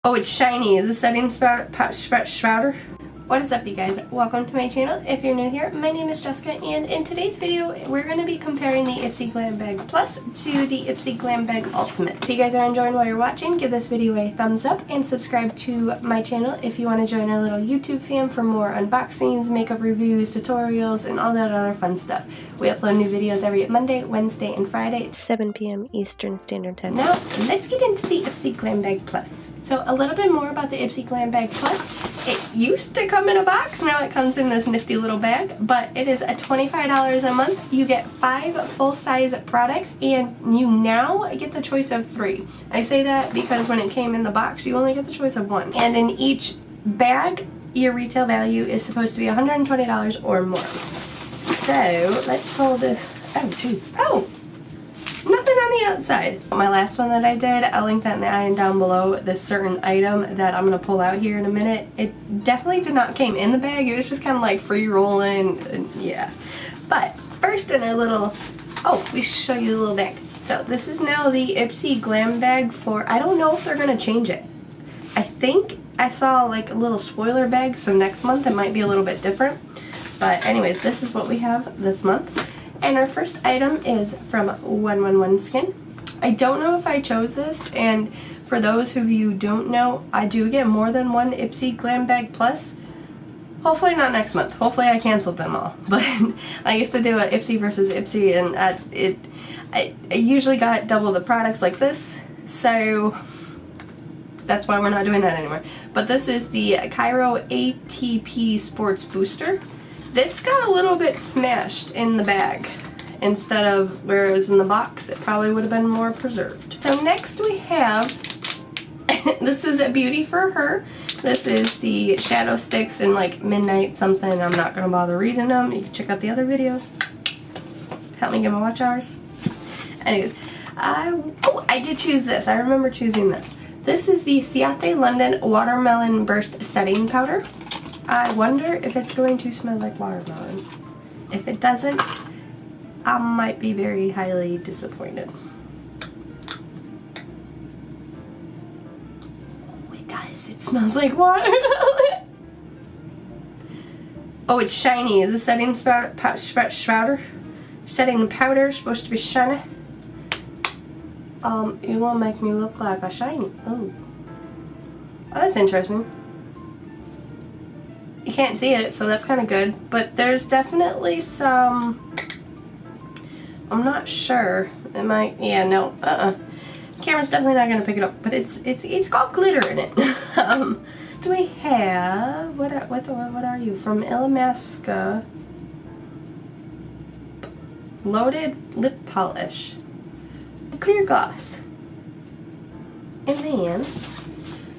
Oh, it's shiny. Is this setting spouter? What is up, you guys? Welcome to my channel. If you're new here, my name is Jessica, and in today's video, we're going to be comparing the Ipsy Glam Bag Plus to the Ipsy Glam Bag Ultimate. If you guys are enjoying while you're watching, give this video a thumbs up and subscribe to my channel if you want to join our little YouTube fam for more unboxings, makeup reviews, tutorials, and all that other fun stuff. We upload new videos every Monday, Wednesday, and Friday at 7 p.m. Eastern Standard Time. Now, let's get into the Ipsy Glam Bag Plus. So, a little bit more about the Ipsy Glam Bag Plus. It used to come in a box, now it comes in this nifty little bag, but it is a $25 a month. You get 5 full-size products, and you now get the choice of 3. I say that because when it came in the box, you only get the choice of 1. And in each bag, your retail value is supposed to be $120 or more. So, let's pull this. Oh, geez. Oh! Nothing on the outside. My last one that I did, I'll link that in the eye down below, this certain item that I'm going to pull out here in a minute. It definitely did not came in the bag. It was just kind of like free rolling, and yeah. But first in our little, we should show you the little bag. So this is now the Ipsy Glam Bag for, I don't know if they're going to change it. I think I saw like a little spoiler bag, so next month it might be a little bit different. But anyways, this is what we have this month. And our first item is from 111 Skin. I don't know if I chose this, and for those of you who don't know, I do get more than one Ipsy Glam Bag Plus. Hopefully not next month. Hopefully I canceled them all. But I used to do a Ipsy versus Ipsy, and I usually got double the products like this, so that's why we're not doing that anymore. But this is the Cairo ATP Sports Booster. This got a little bit smashed in the bag instead of where it was in the box. It probably would have been more preserved. So next we have, this is a beauty for her. This is the shadow sticks in like midnight something. I'm not going to bother reading them. You can check out the other video. Help me get my watch hours. Anyways, I did choose this. I remember choosing this. This is the Ciate London Watermelon Burst Setting Powder. I wonder if it's going to smell like watermelon. If it doesn't, I might be very highly disappointed. Oh, it does. It smells like watermelon. Oh, it's shiny. Is this setting spouter? Setting powder supposed to be shiny? You want to make me look like a shiny. Oh, that's interesting. You can't see it, so that's kind of good, but there's definitely some, I'm not sure, it might, yeah, no, camera's definitely not going to pick it up, but it's got glitter in it. Do we have, what are you, from Ilamasca, Loaded Lip Polish, clear gloss, and then,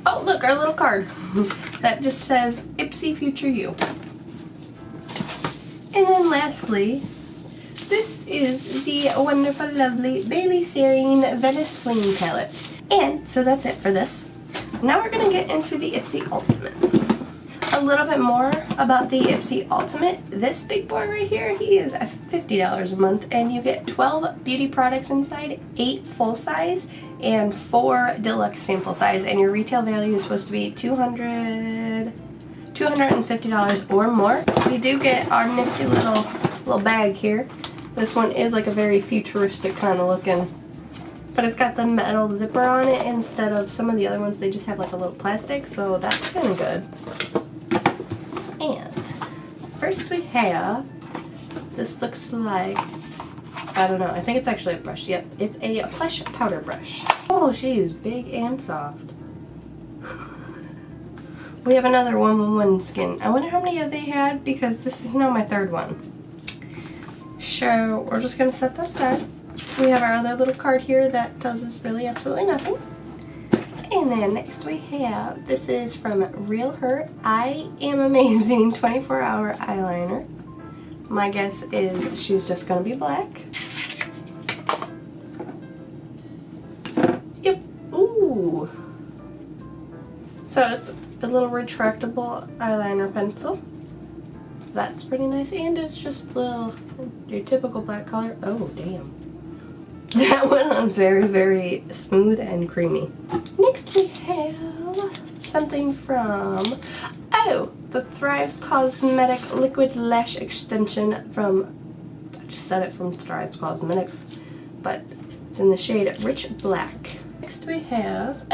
oh, look, our little card that just says Ipsy Future You. And then lastly, this is the wonderful, lovely Bailey Serene Venice Flame Palette. And so that's it for this. Now we're going to get into the Ipsy Ultimate. A little bit more about the Ipsy Ultimate. This big boy right here, he is $50 a month, and you get 12 beauty products inside, 8 full size, and 4 deluxe sample size, and your retail value is supposed to be $250 or more. We do get our nifty little bag here. This one is like a very futuristic kind of looking, but it's got the metal zipper on it instead of some of the other ones. They just have like a little plastic, so that's kind of good. And first we have, this looks like, I don't know, I think it's actually a brush. Yep, it's a plush powder brush. Oh, she is big and soft. We have another 111 Skin. I wonder how many they had, because this is now my 3rd one. So we're just going to set that aside. We have our other little card here that tells us really absolutely nothing. And then next we have, this is from Real Her I Am Amazing 24-hour eyeliner. My guess is she's just going to be black. Yep. Ooh. So it's a little retractable eyeliner pencil. That's pretty nice. And it's just your typical black color. Oh, damn. That went on very, very smooth and creamy. Next we have something from, the Thrives Cosmetic Liquid Lash Extension from, I just said it, from Thrives Cosmetics, but it's in the shade Rich Black. Next we have,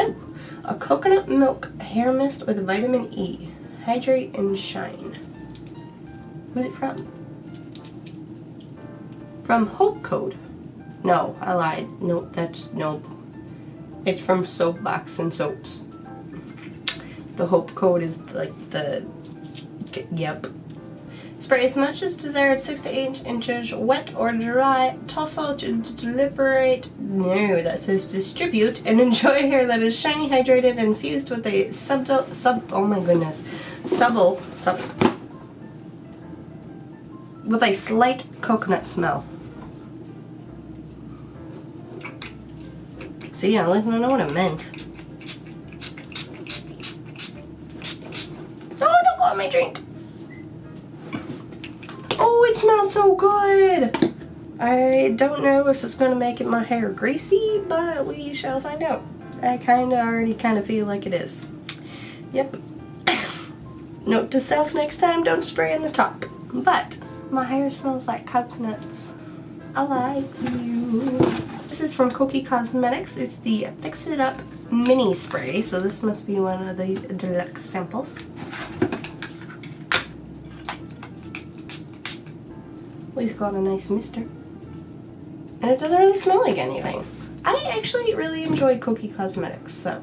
a coconut milk hair mist with vitamin E. Hydrate and shine. Who's it from? From Hope Code. No, I lied. Nope, nope. It's from Soapbox and Soaps. The Hope Code is like the, yep. Spray as much as desired, 6 to 8 inches, wet or dry, tousle to deliberate, no, that says distribute, and enjoy hair that is shiny, hydrated, and infused with a with a slight coconut smell. See, I don't know what it meant. Oh, don't go on my drink! Oh, it smells so good! I don't know if it's going to make my hair greasy, but we shall find out. I already feel like it is. Yep. Note to self, next time don't spray on the top. But my hair smells like coconuts. I like you. This is from Cookie Cosmetics. It's the Fix It Up Mini Spray, so this must be one of the deluxe samples. It's got a nice mister. And it doesn't really smell like anything. I actually really enjoy Cookie Cosmetics, so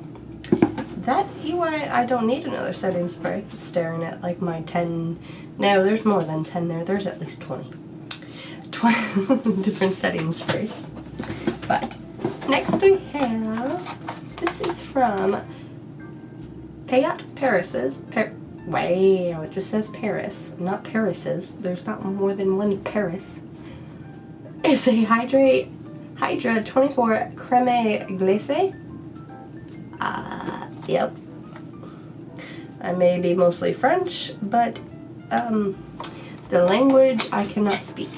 that I don't need another setting spray. Staring at like my 10, no, there's more than 10 there. There's at least 20 different setting sprays. But next we have, this is from meowt Paris's. Wow, it just says Paris, not Paris's. There's not more than one Paris. It's a Hydra 24 Creme Glacé. Yep. I may be mostly French, but the language I cannot speak.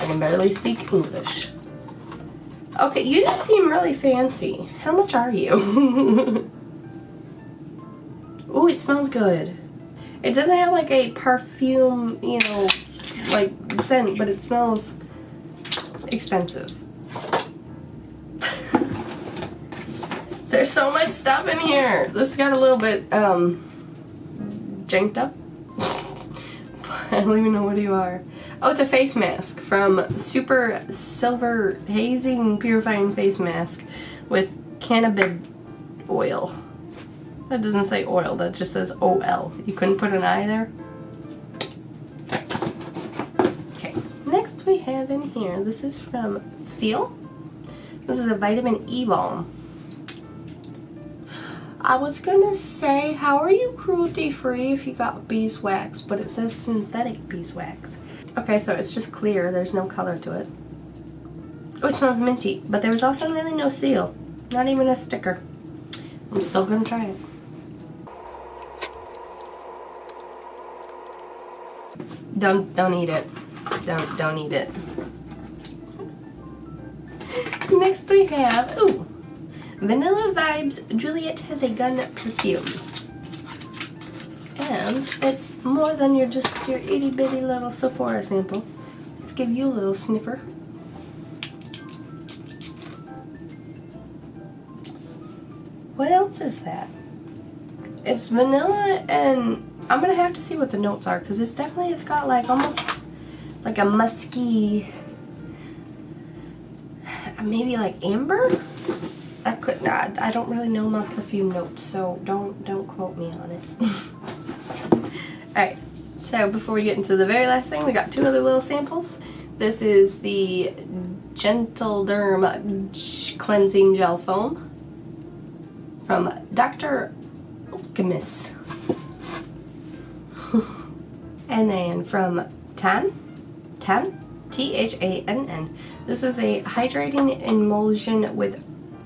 I can barely speak English. Okay, you just seem really fancy. How much are you? Ooh, it smells good. It doesn't have like a perfume, you know, like scent, but it smells expensive. There's so much stuff in here. This got a little bit janked up. I don't even know what you are. Oh, it's a face mask from Super Silver Hazing Purifying Face Mask with cannabis oil. That doesn't say oil, that just says OL. You couldn't put an I there? Okay, next we have in here, this is from Feel. This is a vitamin E balm. I was gonna say, how are you cruelty free if you got beeswax, but it says synthetic beeswax. Okay, so it's just clear, there's no color to it. Oh, it smells minty, but there was also really no seal. Not even a sticker. I'm still gonna try it. Don't eat it. Don't eat it. Next we have, Vanilla Vibes Juliet Has a Gun perfumes. And it's more than just your itty bitty little Sephora sample. Let's give you a little sniffer. What else is that? It's vanilla, and I'm gonna have to see what the notes are, because it's got like almost like a musky, maybe like amber? I don't really know my perfume notes, so don't quote me on it. Alright, so before we get into the very last thing, we got two other little samples. This is the Gentle Derm Cleansing Gel Foam from Dr. Alchemist. And then from Tan, T-H-A-N-N. This is a hydrating emulsion with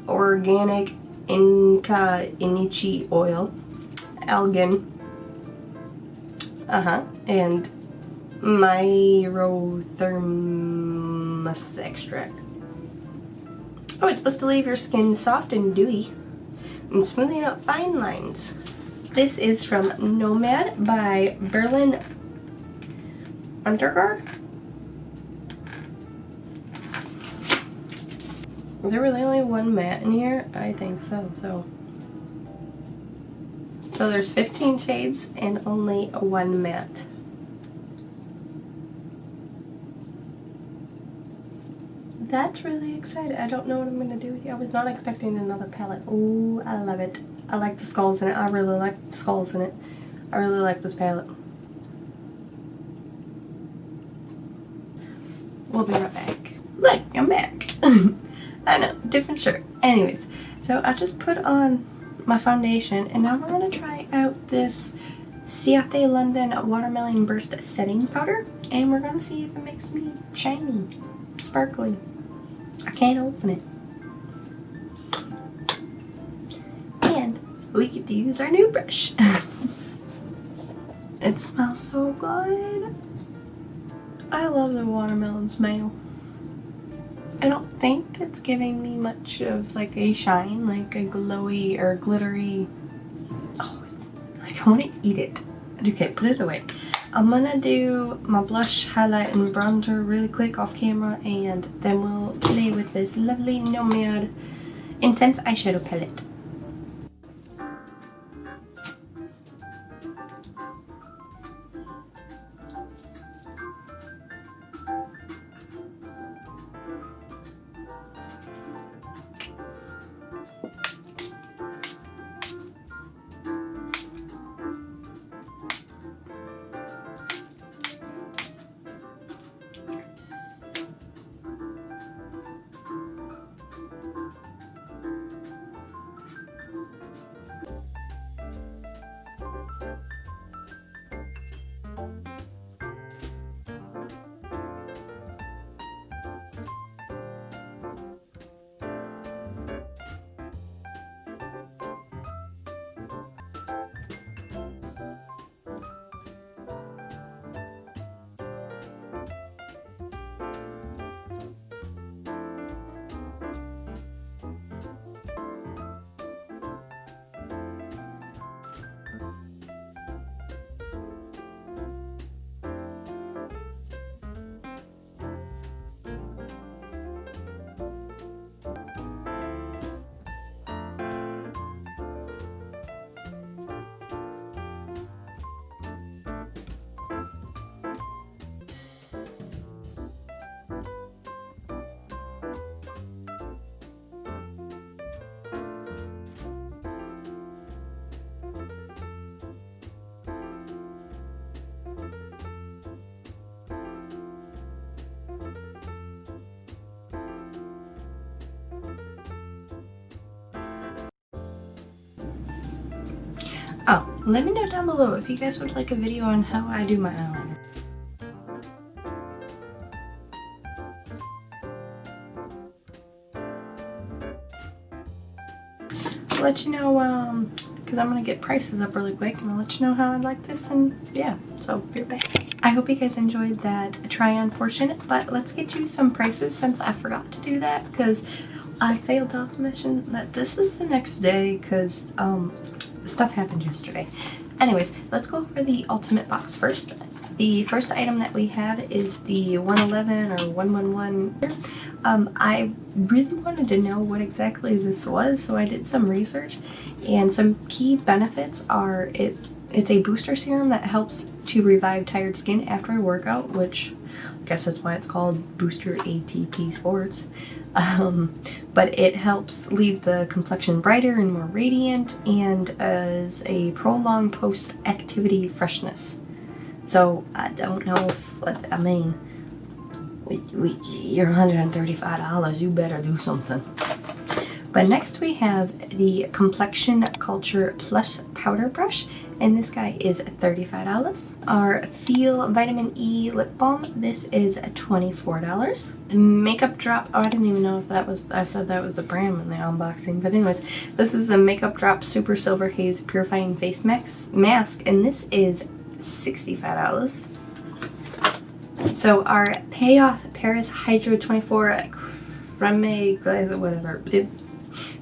organic Inca Inichi oil, algin, and myrothermus extract. Oh, it's supposed to leave your skin soft and dewy and smoothing out fine lines. This is from Nomad by Berlin Untergard. Is there really only one matte in here? I think so. So there's 15 shades and only one matte. That's really exciting. I don't know what I'm going to do with you. I was not expecting another palette. Ooh, I love it. I like the skulls in it. I really like the skulls in it. I really like this palette. We'll be right back. Look, I'm back. I know, different shirt. Anyways, so I just put on my foundation and now we're going to try out this xoxxo London Watermelon Burst Setting Powder and we're going to see if it makes me shiny, sparkly. I can't open it. And we get to use our new brush. It smells so good. I love the watermelon smell. I don't think it's giving me much of like a shine, like a glowy or glittery. Oh, it's like I want to eat it. Okay, put it away. I'm gonna do my blush, highlight, and bronzer really quick off camera, and then we'll play with this lovely Nomad Intense Eyeshadow Palette. Oh, let me know down below if you guys would like a video on how I do my eyeliner. I'll let you know, because I'm going to get prices up really quick, and I'll let you know how I like this, and yeah, so be right back. I hope you guys enjoyed that try-on portion, but let's get you some prices since I forgot to do that, because I failed to mention that this is the next day, because, stuff happened yesterday. Anyways, let's go over the ultimate box first. The first item that we have is the 111 or 111. I really wanted to know what exactly this was, so I did some research, and some key benefits are it's a booster serum that helps to revive tired skin after a workout, which I guess that's why it's called Booster ATP Sports. But it helps leave the complexion brighter and more radiant, and as a prolonged post-activity freshness. So I don't know if, I mean, you're $135, you better do something. But next we have the Complexion Culture Plus Powder Brush, and this guy is $35. Our Feel Vitamin E Lip Balm, this is $24. The Makeup Drop, oh, I didn't even know if that was, I said that was the brand in the unboxing, but anyways, this is the Makeup Drop Super Silver Haze Purifying Face Mask, and this is $65. So our Payoff Paris Hydro 24 whatever.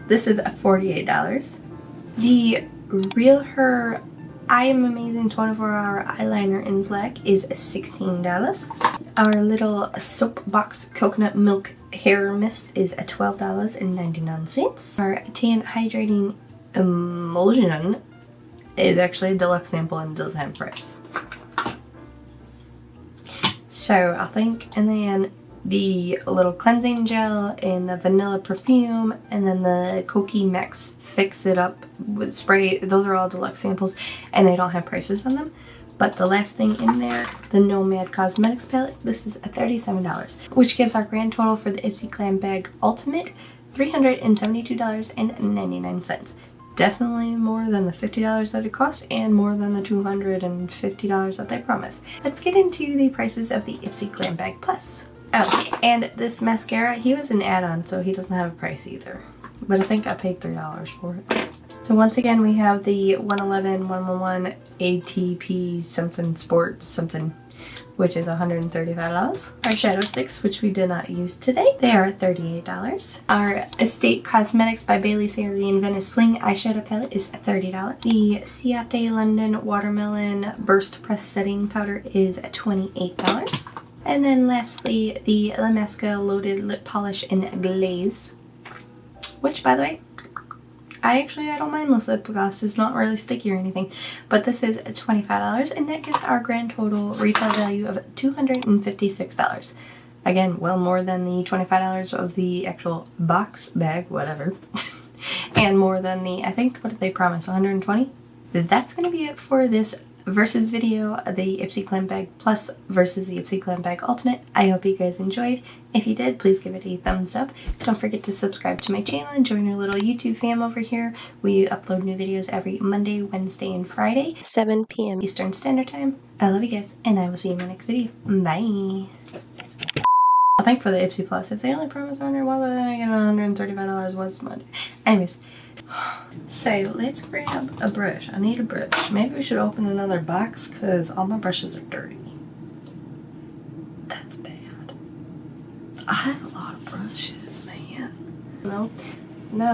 This is $48. The Real Her I Am Amazing 24-Hour Eyeliner in Black is $16. Our little Soapbox Coconut Milk Hair Mist is $12.99. Our Tan Hydrating Emulsion is actually a deluxe sample and does have price. So I think, and then the little cleansing gel and the vanilla perfume, and then the Koki Max Fix It Up with spray. Those are all deluxe samples and they don't have prices on them. But the last thing in there, the Nomad Cosmetics palette, this is $37, which gives our grand total for the Ipsy Glam Bag Ultimate $372.99. Definitely more than the $50 that it costs and more than the $250 that they promise. Let's get into the prices of the Ipsy Glam Bag Plus. Oh, and this mascara, he was an add-on, so he doesn't have a price either. But I think I paid $3 for it. So once again, we have the 111 111 ATP something Sport something, which is $135. Our shadow sticks, which we did not use today, they are $38. Our Estate Cosmetics by Bailey Sari and Venice Fling eyeshadow palette is $30. The Ciate London Watermelon Burst Press Setting Powder is $28. And then lastly, the La Masca Loaded Lip Polish in Glaze, which, by the way, I don't mind this lip gloss. It's not really sticky or anything, but this is $25, and that gives our grand total retail value of $256. Again, well more than the $25 of the actual box bag, whatever, and more than the, I think, what did they promise, $120? That's going to be it for this versus video, the Ipsy Glam Bag Plus versus the Ipsy Glam Bag Ultimate. I hope you guys enjoyed. If you did, please give it a thumbs up. Don't forget to subscribe to my channel and join our little YouTube fam over here. We upload new videos every Monday, Wednesday, and Friday, 7 p.m. Eastern Standard Time. I love you guys, and I will see you in my next video. Bye! I think for the Ipsy Plus, if they only promise $100, well, then I get $135 was Monday. Anyways, so let's grab a brush. I need a brush. Maybe we should open another box because all my brushes are dirty. That's bad. I have a lot of brushes, man. No,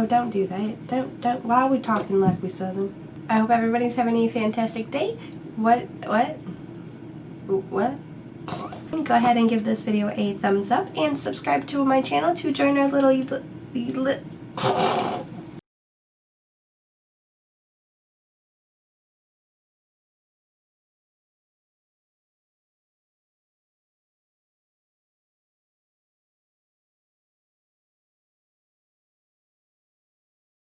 don't do that. Don't. Why are we talking like we Southern? I hope everybody's having a fantastic day. What? Go ahead and give this video a thumbs up and subscribe to my channel to join our little